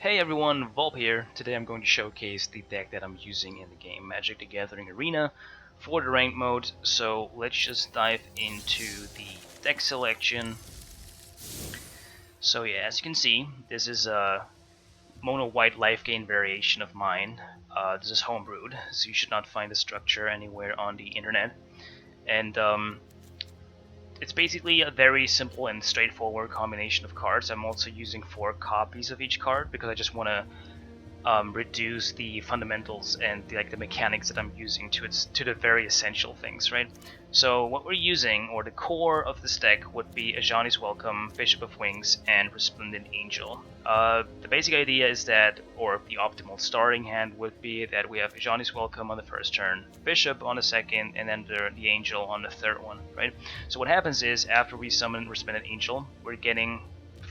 Hey everyone, Volp here. Today I'm going to showcase the deck that I'm using in the game Magic the Gathering Arena for the ranked mode. So let's just dive into the deck selection. So yeah, as you can see, this is a mono white Lifegain variation of mine. This is homebrewed, so you should not find the structure anywhere on the internet. And it's basically a very simple and straightforward combination of cards. I'm also using 4 copies of each card because I just want to reduce the fundamentals and the mechanics that I'm using to the very essential things, right? So what we're using, or the core of this deck, would be Ajani's Welcome, Bishop of Wings, and Resplendent Angel. The basic idea is that, or the optimal starting hand would be that we have Ajani's Welcome on the first turn, Bishop on the second, and then the Angel on the third one, right? So what happens is, after we summon Resplendent Angel, we're getting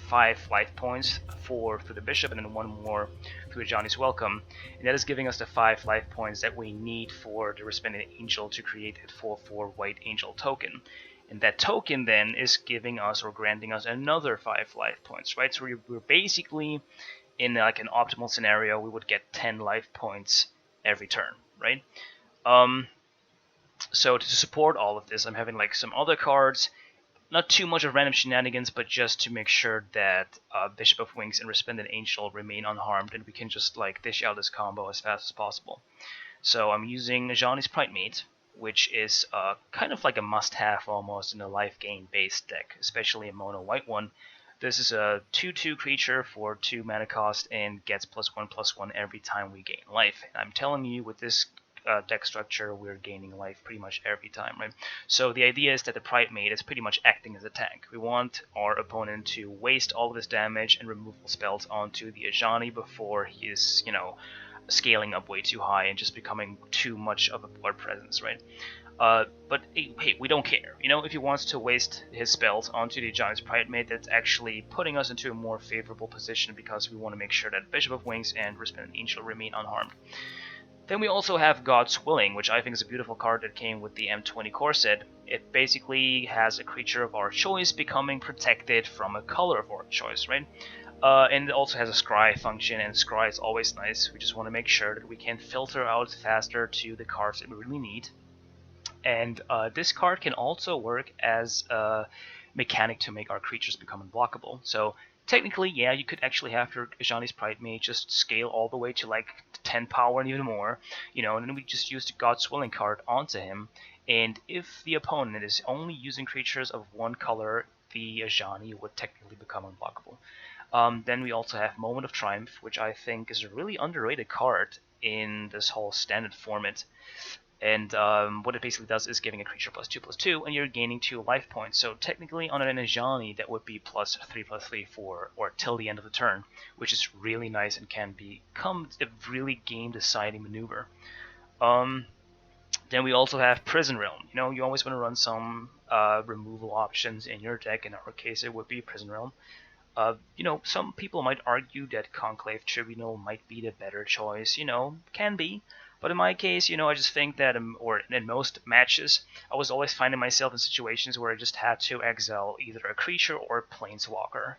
5 life points, 4 through the Bishop, and then 1 more through Ajani's Welcome. And that is giving us the 5 life points that we need for the Resplendent Angel to create a 4/4 White Angel token. And that token then is giving us or granting us another 5 life points, right? So we're basically in like an optimal scenario, we would get 10 life points every turn, right? So to support all of this, I'm having like some other cards, not too much of random shenanigans, but just to make sure that Bishop of Wings and Resplendent Angel remain unharmed, and we can just like dish out this combo as fast as possible. So I'm using Ajani's Pridemate, which is kind of like a must-have almost in a Lifegain based deck, especially a mono white one. This is a 2/2 creature for 2 mana cost and gets +1/+1 every time we gain life. And I'm telling you, with this deck structure, we're gaining life pretty much every time, right? So the idea is that the Pridemate is pretty much acting as a tank. We want our opponent to waste all of his damage and removal spells onto the Ajani before he is, scaling up way too high and just becoming too much of a board presence, right? But hey, we don't care. If he wants to waste his spells onto the Ajani's Pridemate, that's actually putting us into a more favorable position because we want to make sure that Bishop of Wings and Resplendent Angel remain unharmed. Then we also have God's Willing, which I think is a beautiful card that came with the M20 core set. It basically has a creature of our choice becoming protected from a color of our choice, right? And it also has a scry function, and scry is always nice. We just want to make sure that we can filter out faster to the cards that we really need. And this card can also work as a mechanic to make our creatures become unblockable. So technically, yeah, you could actually have your Ajani's Pridemate just scale all the way to like 10 power and even more, and then we just use the God's Willing card onto him. And if the opponent is only using creatures of one color, the Ajani would technically become unblockable. Then we also have Moment of Triumph, which I think is a really underrated card in this whole standard format. And what it basically does is giving a creature +2/+2, and you're gaining 2 life points. So technically on an Ajani, that would be +3/+3 for, or till the end of the turn, which is really nice and can become a really game-deciding maneuver. Then we also have Prison Realm. You always want to run some removal options in your deck. In our case, it would be Prison Realm. Some people might argue that Conclave Tribunal might be the better choice. Can be. But in my case, I just think that, or in most matches, I was always finding myself in situations where I just had to exile either a creature or a planeswalker.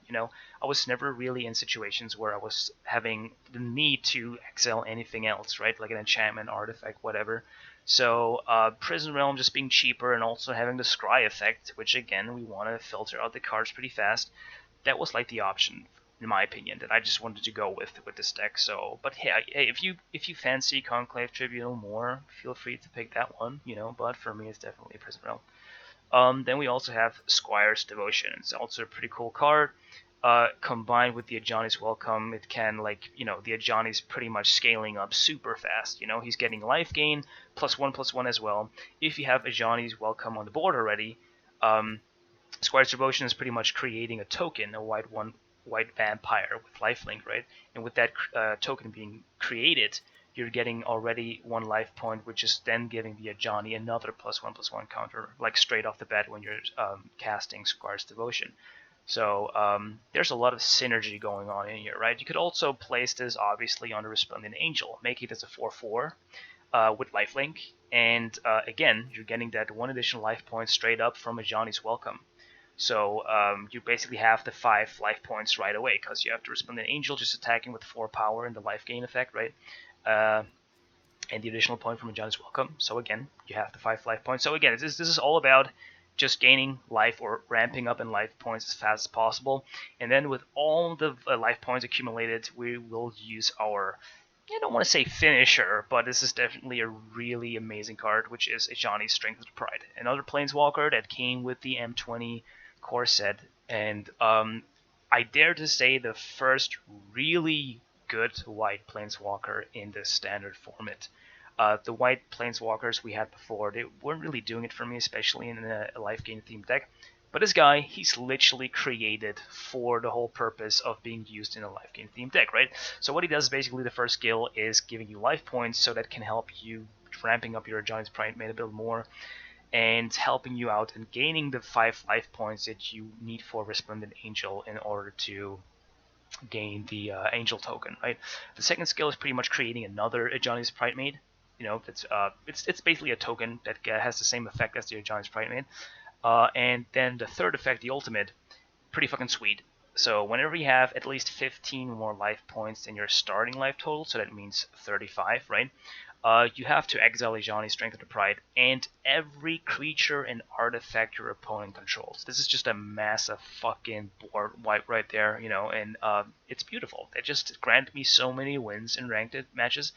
I was never really in situations where I was having the need to exile anything else, right? Like an enchantment, artifact, whatever. So Prison Realm just being cheaper and also having the scry effect, which again, we want to filter out the cards pretty fast. That was like the option, in my opinion, that I just wanted to go with this deck. So, but hey, if you fancy Conclave Tribunal more, feel free to pick that one. But for me, it's definitely Prison Realm. Then we also have Squire's Devotion. It's also a pretty cool card. Combined with the Ajani's Welcome, it can the Ajani's pretty much scaling up super fast. He's getting life gain +1/+1 as well. If you have Ajani's Welcome on the board already, Squire's Devotion is pretty much creating a token, a white vampire with lifelink, right? And with that token being created, you're getting already 1 life point, which is then giving the Ajani another +1/+1 counter, like straight off the bat when you're casting Squire's Devotion. So there's a lot of synergy going on in here, right? You could also place this obviously on the Resplendent Angel, make it as a 4/4 with lifelink, and again, you're getting that 1 additional life point straight up from Ajani's Welcome. So you basically have the 5 life points right away because you have the Resplendent Angel just attacking with 4 power and the life gain effect, right? And the additional point from Ajani's Welcome. So again, you have the 5 life points. So again, this is all about just gaining life or ramping up in life points as fast as possible. And then with all the life points accumulated, we will use our, I don't want to say finisher, but this is definitely a really amazing card, which is Ajani's Strength of Pride. Another Planeswalker that came with the M20 core set. And I dare to say the first really good white Planeswalker in the standard format. The white Planeswalkers we had before, they weren't really doing it for me, especially in a Lifegain themed deck. But this guy, he's literally created for the whole purpose of being used in a Lifegain themed deck, right? So what he does basically, the first skill is giving you life points, so that can help you ramping up your Giant's Pride Meta build more, and helping you out and gaining the 5 life points that you need for Resplendent Angel in order to gain the Angel token, right? The second skill is pretty much creating another Ajani's Pride Maid. You know, it's basically a token that has the same effect as the Ajani's Pride Maid. And then the third effect, the ultimate, pretty fucking sweet. So whenever you have at least 15 more life points than your starting life total, so that means 35, right? You have to exile Ajani's Strength of the Pride and every creature and artifact your opponent controls. This is just a massive fucking board wipe right there, you know, and it's beautiful. It just granted me so many wins in ranked matches.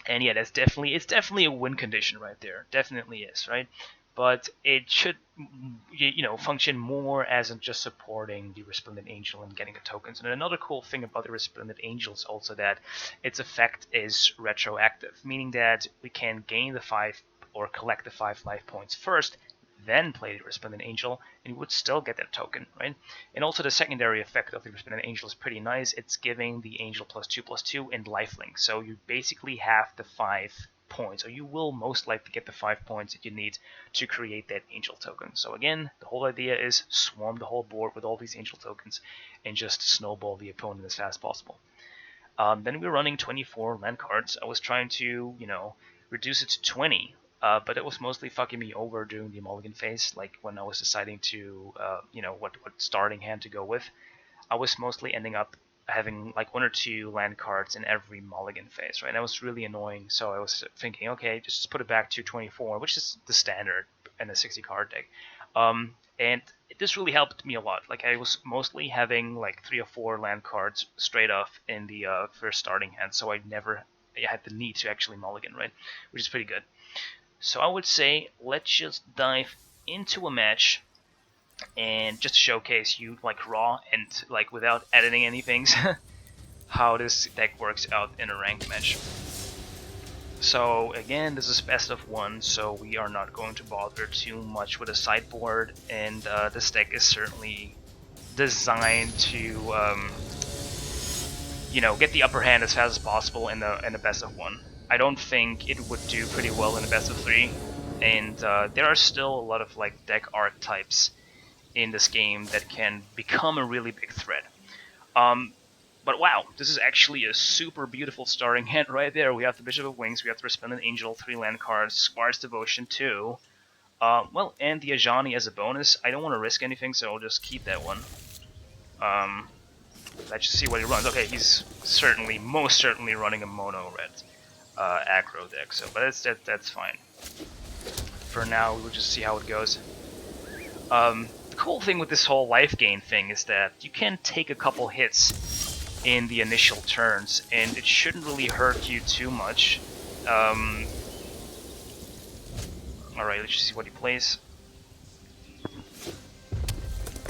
And yeah, it's definitely a win condition right there. Definitely is, right? But it should, you know, function more as just supporting the Resplendent Angel and getting the tokens. And another cool thing about the Resplendent Angel is also that its effect is retroactive, meaning that we can gain the 5 or collect the 5 life points first, then play the Resplendent Angel, and you would still get that token, right? And also the secondary effect of the Resplendent Angel is pretty nice. It's giving the Angel +2/+2 and lifelink, so you basically have the 5 points, or you will most likely get the 5 points that you need to create that Angel token. So again, the whole idea is swarm the whole board with all these Angel tokens and just snowball the opponent as fast as possible. Then we're running 24 land cards. I was trying to, you know, reduce it to 20. But it was mostly fucking me over during the mulligan phase, like when I was deciding to, you know, what starting hand to go with. I was mostly ending up having like 1 or 2 land cards in every mulligan phase, right? And that was really annoying, so I was thinking, okay, just put it back to 24, which is the standard in a 60 card deck. And this really helped me a lot. Like I was mostly having like 3 or 4 land cards straight off in the first starting hand, so I never had the need to actually mulligan, right? Which is pretty good. So I would say let's just dive into a match and just showcase you like raw and like without editing anything how this deck works out in a ranked match. So again, this is best of 1, so we are not going to bother too much with a sideboard, and this deck is certainly designed to you know, get the upper hand as fast as possible in the best of 1. I don't think it would do pretty well in the best of 3, and there are still a lot of like deck archetypes in this game that can become a really big threat. But wow, this is actually a super beautiful starting hand right there. We have the Bishop of Wings, we have the Resplendent Angel, 3 land cards, Squire's Devotion 2, well, and the Ajani as a bonus. I don't want to risk anything, so I'll just keep that one. Let's just see what he runs. Okay, he's most certainly running a mono red aggro deck, so but that's fine. For now, we'll just see how it goes. The cool thing with this whole life gain thing is that you can take a couple hits in the initial turns, and it shouldn't really hurt you too much. Alright, let's just see what he plays.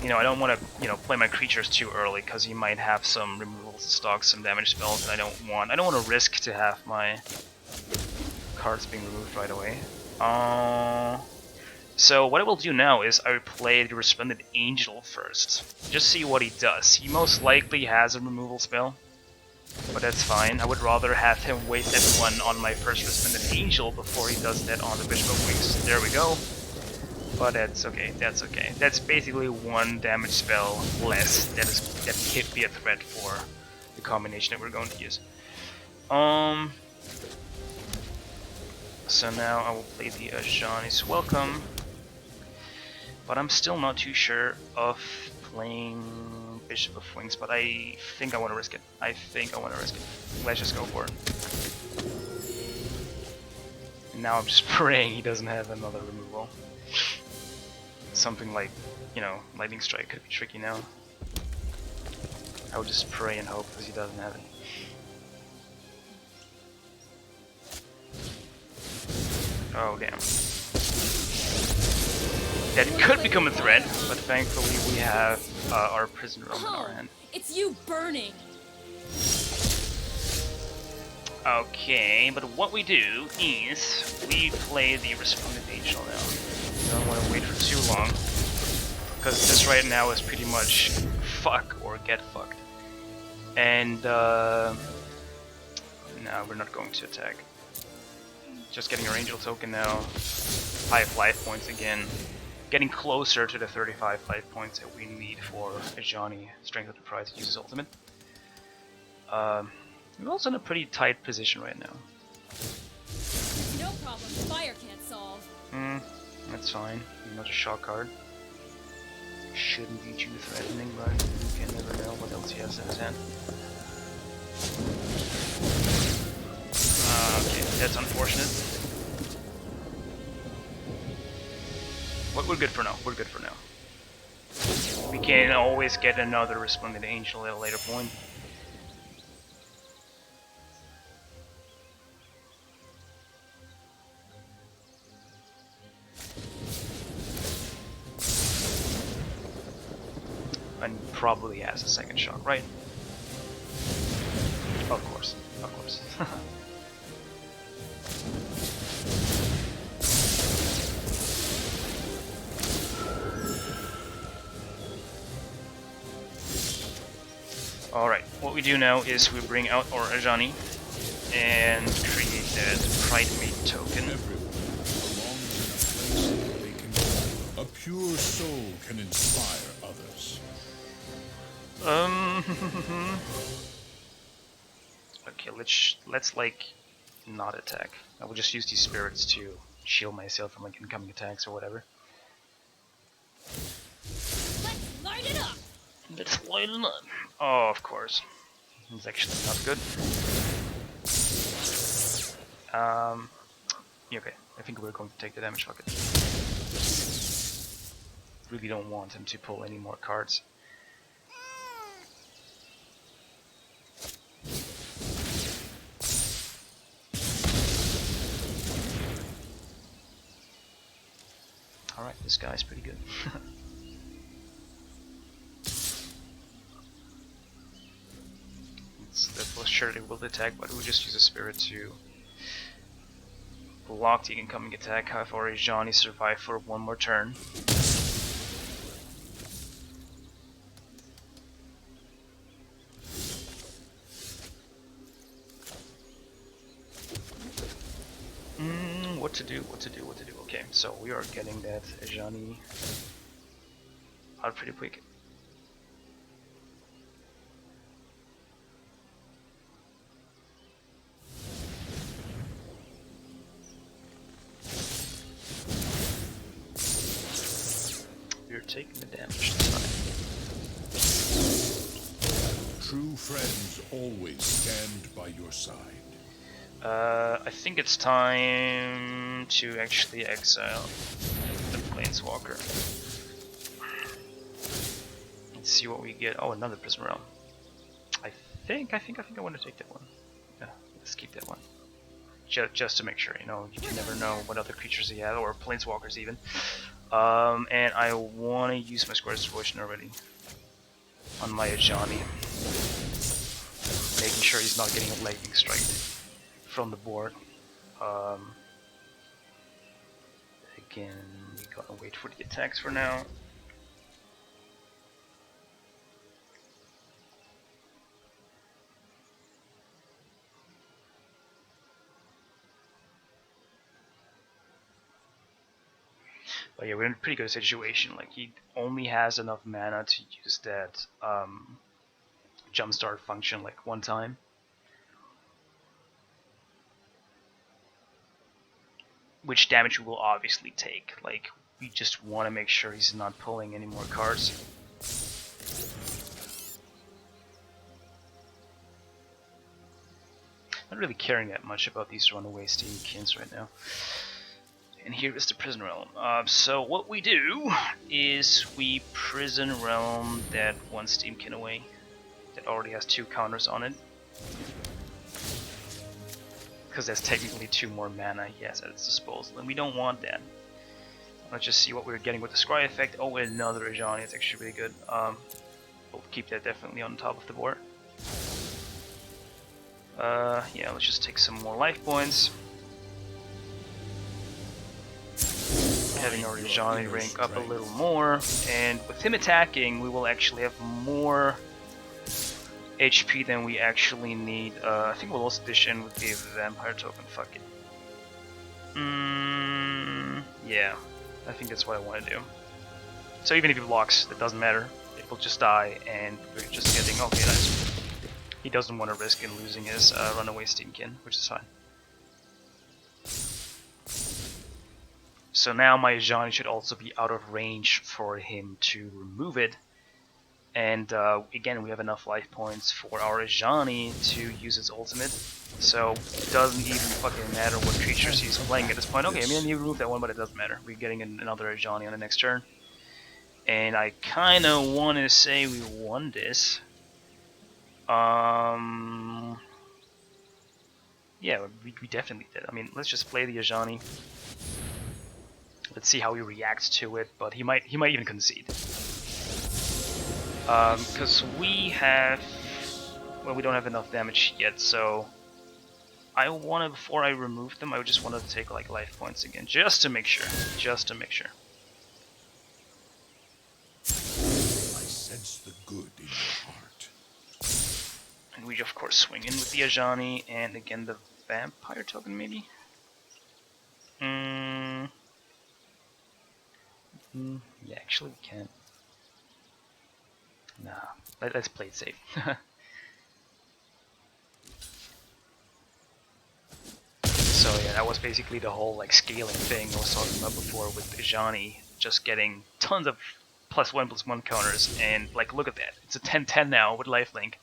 You know, I don't want to, you know, play my creatures too early because he might have some removals stock, some damage spells, and I don't want to risk to have my cards being removed right away. So what I will do now is I will play the Resplendent Angel first. Just see what he does. He most likely has a removal spell, but that's fine. I would rather have him waste everyone on my first Resplendent Angel before he does that on the Bishop of Wings. There we go. But that's okay, that's okay. That's basically 1 damage spell less that could be a threat for the combination that we're going to use. So now I will play the Ajani's Welcome. But I'm still not too sure of playing Bishop of Wings, but I think I want to risk it. Let's just go for it. And now I'm just praying he doesn't have another removal. Something like, you know, Lightning Strike could be tricky now. I would just pray and hope because he doesn't have it. Oh damn. That could become a threat, but thankfully we have our Prison Realm in our hand. It's you burning. Okay, but what we do is we play the Resplendent Angel now. Don't want to wait for too long, because this right now is pretty much fuck or get fucked. And no, we're not going to attack. Just getting our Angel token now. 5 life points again. Getting closer to the 35 life points that we need for Ajani, Strength of the Pride, to use his ultimate. We're also in a pretty tight position right now. No problem, fire can't solve. That's fine. Another shock card. Shouldn't be too threatening, but you can never know what else he has in his hand. Okay, that's unfortunate. But we're good for now. We can always get another Resplendent Angel at a later point. And probably has a second shock, right? Of course. Alright, what we do now is we bring out our Ajani and create that Pride Mate token. A pure soul can inspire others. Okay, let's like not attack. I will just use these spirits to shield myself from like incoming attacks or whatever. Let's light it up. Let's light it up. Oh, of course. It's actually not good. Yeah, okay. I think we're going to take the damage. Fuck it. Really don't want him to pull any more cards. Alright, this guy's pretty good. That was surely will attack, but we'll just use a spirit to block the incoming attack. Have our Ajani survive for one more turn. What to do? Okay, so we are getting that Ajani out pretty quick. We're taking the damage this time. True friends always stand by your side. I think it's time to actually exile the Planeswalker. Let's see what we get. Oh, another Prism Realm. I think I want to take that one. Yeah, let's keep that one. Just to make sure, you know, you can never know what other creatures he has, or Planeswalkers even. And I want to use my Square Explosion already on my Ajani, making sure he's not getting a Lightning Strike from the board. Again, we gotta wait for the attacks for now. But yeah, we're in a pretty good situation. Like, he only has enough mana to use that jumpstart function like one time. Which damage we will obviously take. Like, we just want to make sure he's not pulling any more cards. Not really caring that much about these runaway Steam Kins right now. And here is the Prison Realm. So what we do is we Prison Realm that one Steam Kin away that already has 2 counters on it. Because there's technically 2 more mana he has at its disposal, and we don't want that. Let's just see what we're getting with the Scry effect. Oh, another Ajani, it's actually really good. We'll keep that definitely on top of the board. Yeah, let's just take some more life points. Having our Ajani rank up a little more, and with him attacking, we will actually have more HP than we actually need. I think we'll also dish in with the Vampire token, fuck it. Yeah, I think that's what I want to do. So even if he blocks, that doesn't matter. It will just die, and we're just getting, okay, nice. He doesn't want to risk in losing his runaway Steamkin, which is fine. So now my Ajani should also be out of range for him to remove it. And again, we have enough life points for our Ajani to use its ultimate. So it doesn't even fucking matter what creatures he's playing at this point. Okay, I mean, you remove that one, but it doesn't matter. We're getting another Ajani on the next turn. And I kind of want to say we won this. Yeah, we definitely did. I mean, let's just play the Ajani. Let's see how he reacts to it, but he might even concede. Because we have, well, we don't have enough damage yet, so I want to, before I remove them, I just want to take like life points again, just to make sure, just to make sure. I sense the good in your heart. And we of course swing in with the Ajani, and again the Vampire token maybe? Yeah, actually we can. Nah, let's play it safe. So yeah, that was basically the whole like scaling thing I was talking about before with Ajani, just getting tons of +1/+1 counters, and like look at that, it's a 10/10 now with lifelink,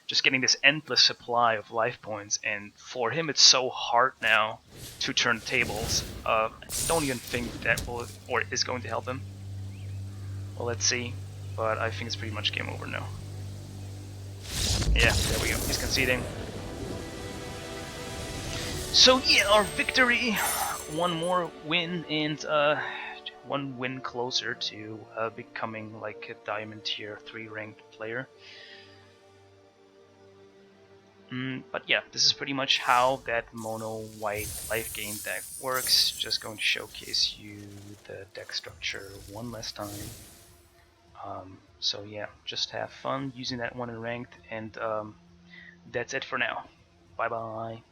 just getting this endless supply of life points, and for him it's so hard now to turn tables. I don't even think that will or is going to help him. Well, let's see, but I think it's pretty much game over now. Yeah, there we go, he's conceding. So yeah, our victory, one more win, and one win closer to becoming like a Diamond Tier 3 ranked player. But yeah, this is pretty much how that mono white Lifegain deck works. Just going to showcase you the deck structure one last time. So yeah, just have fun using that one in ranked, and that's it for now. Bye bye.